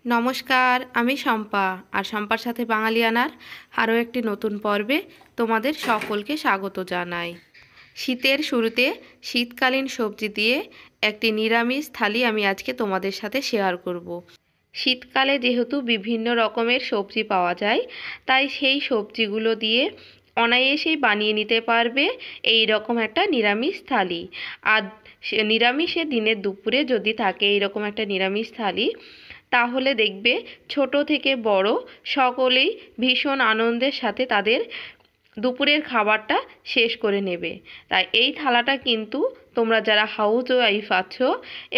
নমস্কার, আমি শম্পা। আর শম্পার সাথে বাঙালিয়ানার আরও একটি নতুন পর্বে তোমাদের সকলকে স্বাগত জানাই। শীতের শুরুতে শীতকালীন সবজি দিয়ে একটি নিরামিষ থালি আমি আজকে তোমাদের সাথে শেয়ার করব। শীতকালে যেহেতু বিভিন্ন রকমের সবজি পাওয়া যায়, তাই সেই সবজিগুলো দিয়ে অনায়াসেই বানিয়ে নিতে পারবে এই রকম একটা নিরামিষ থালি। আর নিরামিষে দিনের দুপুরে যদি থাকে এই রকম একটা নিরামিষ থালি, তাহলে দেখবে ছোট থেকে বড় সকলেই ভীষণ আনন্দের সাথে তাদের দুপুরের খাবারটা শেষ করে নেবে। তাই এই থালাটা কিন্তু তোমরা যারা হাউস ওয়াইফ আছো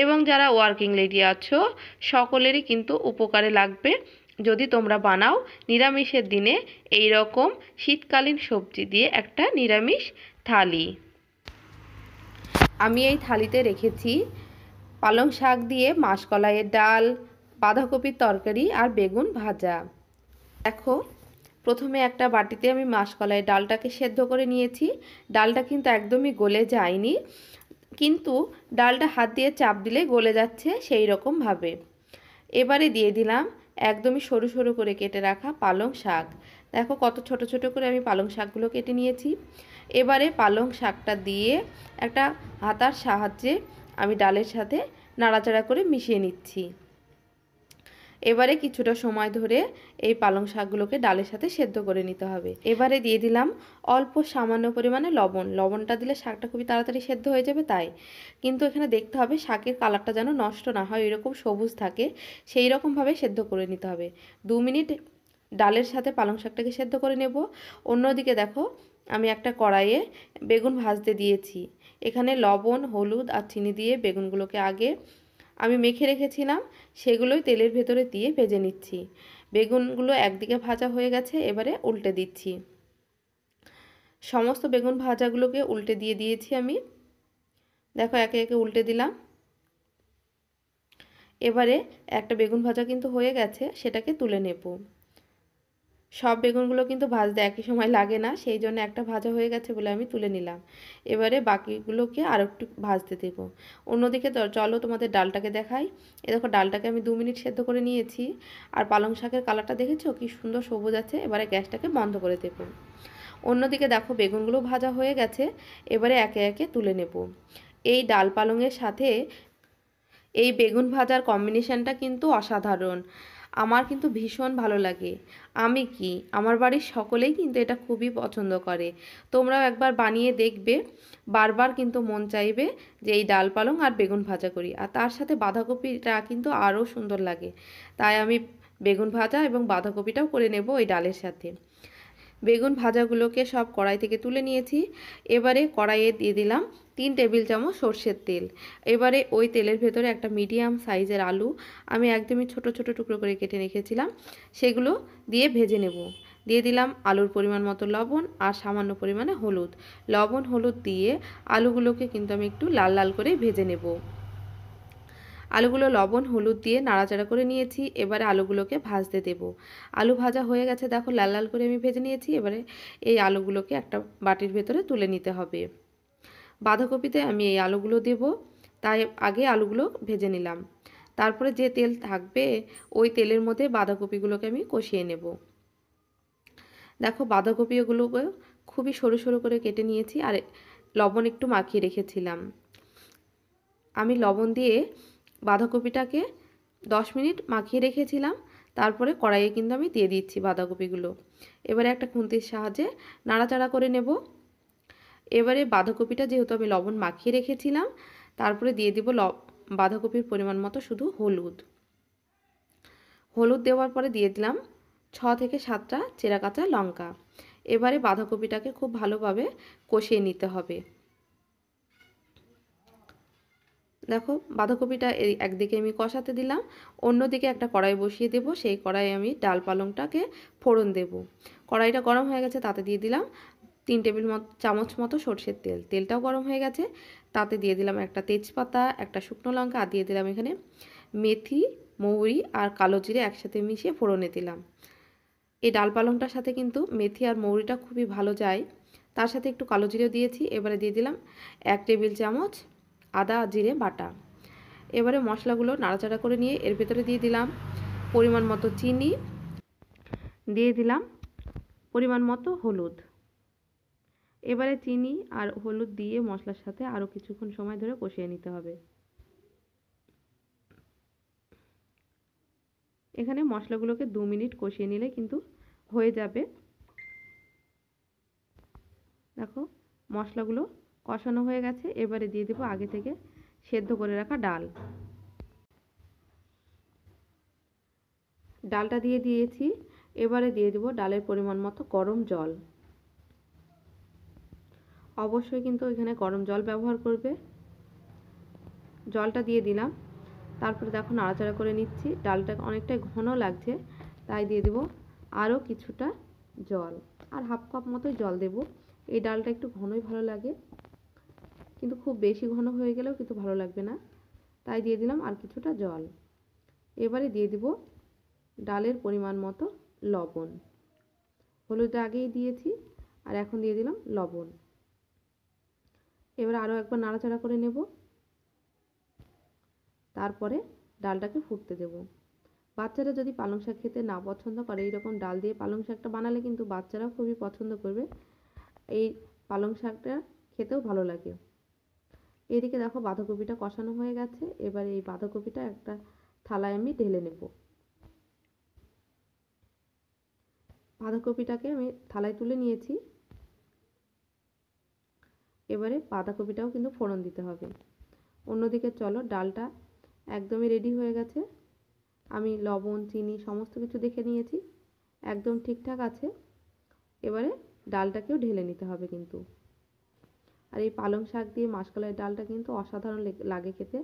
এবং যারা ওয়ার্কিং লেডি আছো সকলেরই কিন্তু উপকারে লাগবে যদি তোমরা বানাও নিরামিষের দিনে এই রকম শীতকালীন সবজি দিয়ে একটা নিরামিষ থালি। আমি এই থালিতে রেখেছি পালং শাক দিয়ে মাসকলাইয়ের ডাল, বাঁধাকপির তরকারি আর বেগুন ভাজা। দেখো, প্রথমে একটা বাটিতে আমি মাসকলাইয়ের ডালটাকে সেদ্ধ করে নিয়েছি। ডালটা কিন্তু একদমই গলে যায়নি, কিন্তু ডালটা হাত দিয়ে চাপ দিলে গলে যাচ্ছে সেই রকমভাবে। এবারে দিয়ে দিলাম একদমই সরু সরু করে কেটে রাখা পালং শাক। দেখো কত ছোট ছোট করে আমি পালং শাকগুলো কেটে নিয়েছি। এবারে পালং শাকটা দিয়ে একটা হাতার সাহায্যে আমি ডালের সাথে নাড়াচাড়া করে মিশিয়ে নিচ্ছি। এবারে কিছুটা সময় ধরে এই পালং শাকগুলোকে ডালের সাথে সেদ্ধ করে নিতে হবে। এবারে দিয়ে দিলাম অল্প সামান্য পরিমাণে লবণ। লবণটা দিলে শাকটা খুবই তাড়াতাড়ি সেদ্ধ হয়ে যাবে তাই। কিন্তু এখানে দেখতে হবে শাকের কালারটা যেন নষ্ট না হয়, এরকম সবুজ থাকে সেই রকমভাবে সেদ্ধ করে নিতে হবে। 2 মিনিট ডালের সাথে পালং শাকটাকে সেদ্ধ করে নেব। অন্যদিকে দেখো, আমি একটা কড়াইয়ে বেগুন ভাজতে দিয়েছি। এখানে লবণ, হলুদ আর চিনি দিয়ে বেগুনগুলোকে আগে আমি মেখে রেখেছিলাম, সেগুলোই তেলের ভেতরে দিয়ে ভেজে নিচ্ছি। বেগুনগুলো একদিকে ভাজা হয়ে গেছে, এবারে উল্টে দিচ্ছি। সমস্ত বেগুন ভাজাগুলোকে উল্টে দিয়ে দিয়েছি আমি। দেখো একে একে উল্টে দিলাম। এবারে একটা বেগুন ভাজা কিন্তু হয়ে গেছে, সেটাকে তুলে নেব। সব বেগুনগুলো কিন্তু ভাজতে একই সময় লাগে না, সেই জন্য একটা ভাজা হয়ে গেছে বলে আমি তুলে নিলাম। এবারে বাকিগুলোকে আরও একটু ভাজতে দেব। অন্যদিকে চলো তোমাদের ডালটাকে দেখাই। এ দেখো, ডালটাকে আমি 2 মিনিট সেদ্ধ করে নিয়েছি। আর পালং শাকের কালারটা দেখেছো কি সুন্দর সবুজ আছে। এবারে গ্যাসটাকে বন্ধ করে দেব। অন্যদিকে দেখো বেগুনগুলো ভাজা হয়ে গেছে, এবারে একে একে তুলে নেব। এই ডাল পালংয়ের সাথে এই বেগুন ভাজার কম্বিনেশনটা কিন্তু অসাধারণ। আমার কিন্তু ভীষণ ভালো লাগে। আমি কি, আমার বাড়ির সকলেই কিন্তু এটা খুবই পছন্দ করে। তোমরাও একবার বানিয়ে দেখবে, বারবার কিন্তু মন চাইবে যে এই ডাল পালং আর বেগুন ভাজা করি। আর তার সাথে বাঁধাকপিটা কিন্তু আরও সুন্দর লাগে। তাই আমি বেগুন ভাজা এবং বাঁধাকপিটাও করে নেব ওই ডালের সাথে। বেগুন ভাজাগুলোকে সব কড়াই থেকে তুলে নিয়েছি। এবারে কড়াইয়ে দিয়ে দিলাম 3 টেবিল চামচ সর্ষের তেল। এবারে ওই তেলের ভেতরে একটা মিডিয়াম সাইজের আলু আমি একদমই ছোট ছোট টুকরো করে কেটে রেখেছিলাম, সেগুলো দিয়ে ভেজে নেব। দিয়ে দিলাম আলুর পরিমাণ মতো লবণ আর সামান্য পরিমাণে হলুদ। লবণ হলুদ দিয়ে আলুগুলোকে কিন্তু আমি একটু লাল লাল করে ভেজে নেব। আলুগুলো লবণ হলুদ দিয়ে নাড়াচাড়া করে নিয়েছি। এবারে আলুগুলোকে ভাজতে দেব। আলু ভাজা হয়ে গেছে, দেখো লাল লাল করে আমি ভেজে নিয়েছি। এবারে এই আলুগুলোকে একটা বাটির ভেতরে তুলে নিতে হবে। বাঁধাকপিতে আমি এই আলুগুলো দেব, তাই আগে আলুগুলো ভেজে নিলাম। তারপরে যে তেল থাকবে ওই তেলের মধ্যে বাঁধাকপিগুলোকে আমি কষিয়ে নেব। দেখো বাঁধাকপিগুলোকে খুবই সরু সরু করে কেটে নিয়েছি আর লবণ একটু মাখিয়ে রেখেছিলাম। আমি লবণ দিয়ে বাঁধাকপিটাকে 10 মিনিট মাখিয়ে রেখেছিলাম। তারপরে কড়াইয়ে কিন্তু আমি দিয়ে দিচ্ছি বাঁধাকপিগুলো। এবারে একটা খুন্তির সাহায্যে নাড়াচাড়া করে নেব। এবারে বাঁধাকপিটা যেহেতু আমি লবণ মাখিয়ে রেখেছিলাম, তারপরে দিয়ে দিব বাঁধাকপির পরিমাণ মতো শুধু হলুদ। হলুদ দেওয়ার পরে দিয়ে দিলাম 6 থেকে 7টা চেরা কাঁচা লঙ্কা। এবারে বাঁধাকপিটাকে খুব ভালোভাবে কষিয়ে নিতে হবে। দেখো বাঁধাকপিটা একদিকে আমি কষাতে দিলাম, অন্যদিকে একটা কড়াই বসিয়ে দেব। সেই কড়াইয়ে আমি ডাল পালংটাকে ফোড়ন দেব। কড়াইটা গরম হয়ে গেছে, তাতে দিয়ে দিলাম 3 টেবিল চামচ মতো সরষের তেল। তেলটাও গরম হয়ে গেছে, তাতে দিয়ে দিলাম একটা তেজপাতা, একটা শুকনো লঙ্কা আর দিয়ে দিলাম এখানে মেথি, মৌরি আর কালো জিরে একসাথে মিশিয়ে ফোড়নে দিলাম। এই ডাল পালংটার সাথে কিন্তু মেথি আর মৌরিটা খুবই ভালো যায়, তার সাথে একটু কালো জিরেও দিয়েছি। এবারে দিয়ে দিলাম 1 টেবিল চামচ আদা জিরে বাটা। এবারে মশলাগুলো নাড়াচাড়া করে নিয়ে এর ভেতরে দিয়ে দিলাম পরিমাণ মতো চিনি, দিয়ে দিলাম পরিমাণ মতো হলুদ। এবারে চিনি আর হলুদ দিয়ে মশলার সাথে আরও কিছুক্ষণ সময় ধরে কষিয়ে নিতে হবে। এখানে মশলাগুলোকে 2 মিনিট কষিয়ে নিলে কিন্তু হয়ে যাবে। দেখো মশলাগুলো কষানো হয়ে গেছে। এবারে দিয়ে দেবো আগে থেকে সেদ্ধ করে রাখা ডাল। ডালটা দিয়ে দিয়েছি। এবারে দিয়ে দেবো ডালের পরিমাণ মতো গরম জল। অবশ্যই কিন্তু এখানে গরম জল ব্যবহার করবে। জলটা দিয়ে দিলাম। তারপরে দেখো নাড়াচাড়া করে নিচ্ছি। ডালটা অনেকটাই ঘন লাগছে, তাই দিয়ে দেবো আরও কিছুটা জল, আর হাফ কাপ মতোই জল দেব। এই ডালটা একটু ঘনই ভালো লাগে, কিন্তু খুব বেশি ঘন হয়ে গেলেও কিন্তু ভালো লাগবে না, তাই দিয়ে দিলাম আর কিছুটা জল। এবারে দিয়ে দিব ডালের পরিমাণ মতো লবণ। হলুদটা আগেই দিয়েছি, আর এখন দিয়ে দিলাম লবণ। এবার আরও একবার নাড়াচাড়া করে নেব। তারপরে ডালটাকে ফুটতে দেব। বাচ্চারা যদি পালং শাক খেতে না পছন্দ করে, এইরকম ডাল দিয়ে পালং শাকটা বানালে কিন্তু বাচ্চারাও খুবই পছন্দ করবে। এই পালং শাকটা খেতেও ভালো লাগে। এদিকে দেখো বাঁধাকপিটা কষানো হয়ে গেছে। এবার এই বাঁধাকপিটা একটা থালায় আমি ঢেলে নেব। বাঁধাকপিটাকে আমি থালায় তুলে নিয়েছি। এবারে বাঁধাকপিটাও কিন্তু ফোড়ন দিতে হবে। অন্যদিকে চলো, ডালটা একদমই রেডি হয়ে গেছে। আমি লবণ চিনি সমস্ত কিছু দেখে নিয়েছি, একদম ঠিকঠাক আছে। এবারে ডালটাকেও ঢেলে নিতে হবে কিন্তু। আর এই পালং শাক দিয়ে মাসকলাইয়ের ডালটা কিন্তু অসাধারণ লাগে খেতে।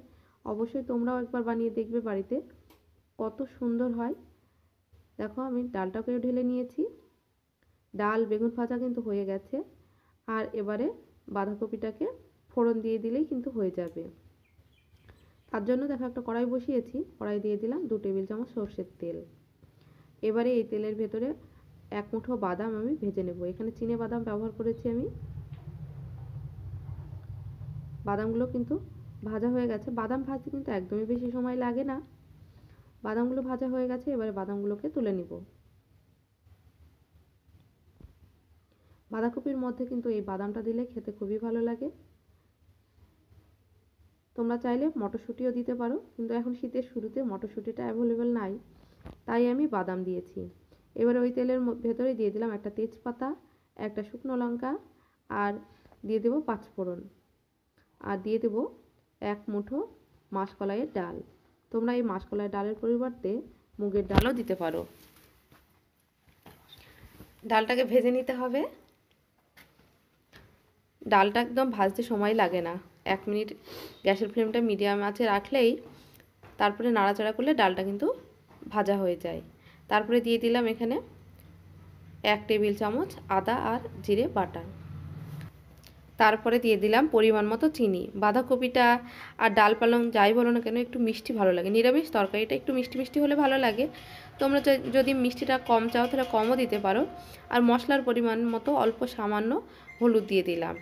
অবশ্যই তোমরাও একবার বানিয়ে দেখবে বাড়িতে, কত সুন্দর হয়। দেখো আমি ডালটাকেও ঢেলে নিয়েছি। ডাল বেগুন ভাজা কিন্তু হয়ে গেছে। আর এবারে বাঁধাকপিটাকে ফোড়ন দিয়ে দিলেই কিন্তু হয়ে যাবে। তার জন্য দেখো একটা কড়াই বসিয়েছি। কড়াই দিয়ে দিলাম 2 টেবিল চামচ সর্ষের তেল। এবারে এই তেলের ভেতরে 1 মুঠো বাদাম আমি ভেজে নেব। এখানে চিনে বাদাম ব্যবহার করেছি আমি। বাদামগুলো কিন্তু ভাজা হয়ে গেছে। বাদাম ভাজতে কিন্তু একদমই বেশি সময় লাগে না। বাদামগুলো ভাজা হয়ে গেছে। এবারে বাদামগুলোকে তুলে নিব। বাঁধাকপির মধ্যে কিন্তু এই বাদামটা দিলে খেতে খুবই ভালো লাগে। তোমরা চাইলে মটরশুঁটিও দিতে পারো, কিন্তু এখন শীতের শুরুতে মটরশুঁটিটা অ্যাভেলেবেল নাই, তাই আমি বাদাম দিয়েছি। এবারে ওই তেলের ভেতরে দিয়ে দিলাম একটা তেজপাতা, একটা শুকনো লঙ্কা, আর দিয়ে দেবো 5 ফোড়ন, আর দিয়ে দেবো 1 মুঠো মাসকলাইয়ের ডাল। তোমরা এই মাসকলাইয়ের ডালের পরিবর্তে মুগের ডালও দিতে পারো। ডালটাকে ভেজে নিতে হবে। ডালটা একদম ভাজতে সময় লাগে না। 1 মিনিট গ্যাসের ফ্লেমটা মিডিয়াম আঁচে রাখলেই, তারপরে নাড়াচাড়া করলে ডালটা কিন্তু ভাজা হয়ে যায়। তারপরে দিয়ে দিলাম এখানে 1 টেবিল চামচ আদা আর জিরে বাটা। তারপরে দিয়ে দিলাম পরিমাণ মতো চিনি। বাঁধাকপিটা আর ডাল পালং যাই বলো না কেন, একটু মিষ্টি ভালো লাগে। নিরামিষ তরকারিটা একটু মিষ্টি মিষ্টি হলে ভালো লাগে। তোমরা যদি মিষ্টিটা কম চাও তাহলে কমও দিতে পারো। আর মশলার পরিমাণ মতো অল্প সামান্য হলুদ দিয়ে দিলাম।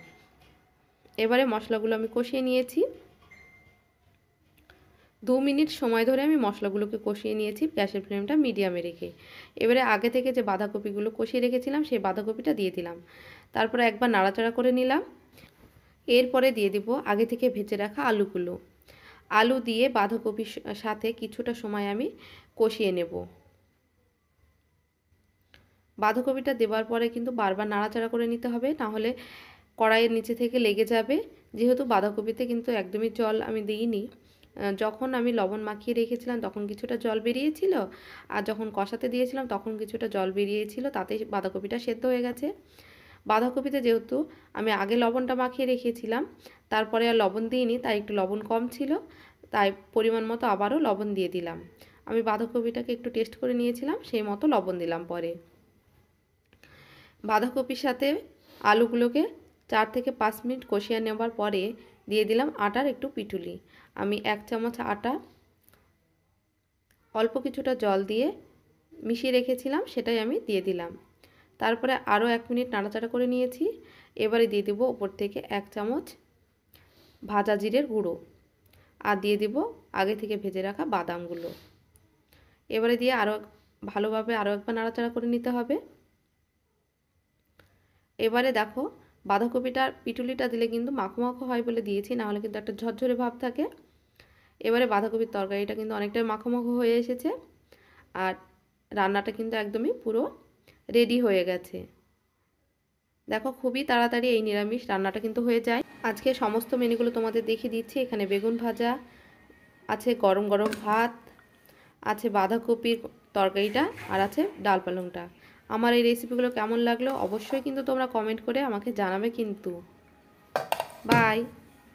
এবারে মশলাগুলো আমি কষিয়ে নিয়েছি। 2 মিনিট সময় ধরে আমি মশলাগুলোকে কষিয়ে নিয়েছি গ্যাসের ফ্লেমটা মিডিয়ামে রেখে। এবারে আগে থেকে যে বাঁধাকপিগুলো কষিয়ে রেখেছিলাম সেই বাঁধাকপিটা দিয়ে দিলাম। তারপরে একবার নাড়াচাড়া করে নিলাম। এরপরে দিয়ে দিব আগে থেকে ভেজে রাখা আলুগুলো। আলু দিয়ে বাঁধাকপির সাথে কিছুটা সময় আমি কষিয়ে নেব। বাঁধাকপিটা দেওয়ার পরে কিন্তু বারবার নাড়াচাড়া করে নিতে হবে, নাহলে কড়াইয়ের নিচে থেকে লেগে যাবে। যেহেতু বাঁধাকপিতে কিন্তু একদমই জল আমি দিইনি। যখন আমি লবণ মাখিয়ে রেখেছিলাম তখন কিছুটা জল বেরিয়েছিল, আর যখন কষাতে দিয়েছিলাম তখন কিছুটা জল বেরিয়েছিল, তাতেই বাঁধাকপিটা সেদ্ধ হয়ে গেছে। বাঁধাকপিতে যেহেতু আমি আগে লবণটা মাখিয়ে রেখেছিলাম, তারপরে আর লবণ দিইনি, তাই একটু লবণ কম ছিল, তাই পরিমাণ মতো আবারও লবণ দিয়ে দিলাম। আমি বাঁধাকপিটাকে একটু টেস্ট করে নিয়েছিলাম, সেই মতো লবণ দিলাম। পরে বাঁধাকপির সাথে আলুগুলোকে 4 থেকে 5 মিনিট কষিয়ে নেওয়ার পরে দিয়ে দিলাম আটার একটু পিঠুলি। আমি 1 চামচ আটা অল্প কিছুটা জল দিয়ে মিশিয়ে রেখেছিলাম, সেটাই আমি দিয়ে দিলাম। তারপরে আরও 1 মিনিট নাড়াচাড়া করে নিয়েছি। এবারে দিয়ে দেবো উপর থেকে 1 চামচ ভাজা জিরের গুঁড়ো, আর দিয়ে দেবো আগে থেকে ভেজে রাখা বাদামগুলো। এবারে দিয়ে ভালোভাবে আরও একবার নাড়াচাড়া করে নিতে হবে। এবারে দেখো বাঁধাকপিটার পিটুলিটা দিলে কিন্তু মাখো মাখো হয় বলে দিয়েছি, নাহলে কিন্তু একটা ঝরঝরে ভাব থাকে। এবারে বাঁধাকপির তরকারিটা কিন্তু অনেকটাই মাখো মাখো হয়ে এসেছে, আর রান্নাটা কিন্তু একদমই পুরো রেডি হয়ে গেছে। দেখো খুবই তাড়াতাড়ি এই নিরামিষ রান্নাটা কিন্তু হয়ে যায়। আজকে সমস্ত মেনুগুলো তোমাদের দেখিয়ে দিচ্ছি। এখানে বেগুন ভাজা আছে, গরম গরম ভাত আছে, বাঁধাকপির তরকারিটা, আর আছে ডাল পালংটা। আমার এই রেসিপিগুলো কেমন লাগলো অবশ্যই কিন্তু তোমরা কমেন্ট করে আমাকে জানাবে কিন্তু। বাই।